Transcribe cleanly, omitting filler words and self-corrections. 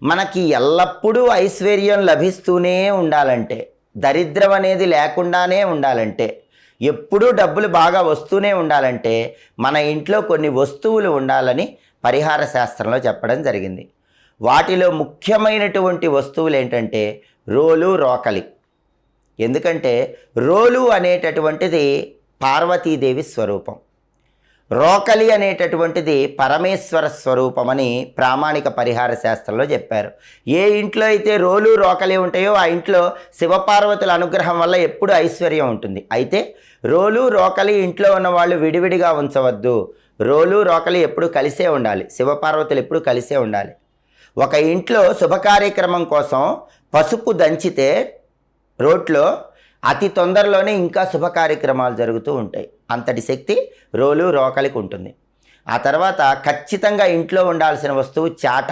మనకి ఎల్లప్పుడూ ఐశ్వర్యం లభిస్తూనే ఉండాలంటే, దరిద్రం అనేది లేకుండానే ఉండాలంటే, ఎప్పుడూ డబ్బులు బాగా వస్తూనే ఉండాలంటే మన ఇంట్లో కొన్ని వస్తువులు ఉండాలని పరిహార శాస్త్రంలో చెప్పడం జరిగింది. వాటిలో ముఖ్యమైనటువంటి వస్తువులు ఏంటంటే రోలు, రోకలి. ఎందుకంటే రోలు అనేటటువంటిది పార్వతీదేవి స్వరూపం, రోకలి అనేటటువంటిది పరమేశ్వర స్వరూపమని ప్రామాణిక పరిహార శాస్త్రంలో చెప్పారు. ఏ ఇంట్లో అయితే రోలు, రోకలి ఉంటాయో ఆ ఇంట్లో శివపార్వతుల అనుగ్రహం వల్ల ఎప్పుడు ఐశ్వర్యం ఉంటుంది. అయితే రోలు, రోకలి ఇంట్లో ఉన్న వాళ్ళు విడివిడిగా ఉంచవద్దు. రోలు, రోకలి ఎప్పుడు కలిసే ఉండాలి, శివపార్వతులు ఎప్పుడు కలిసే ఉండాలి. ఒక ఇంట్లో శుభకార్యక్రమం కోసం పసుపు దంచితే రోట్లో అతి తొందరలోనే ఇంకా శుభ కార్యక్రమాలు జరుగుతూ ఉంటాయి. అంతటి శక్తి రోలు, రోకలికి ఉంటుంది. ఆ తర్వాత ఖచ్చితంగా ఇంట్లో ఉండాల్సిన వస్తువు చాట.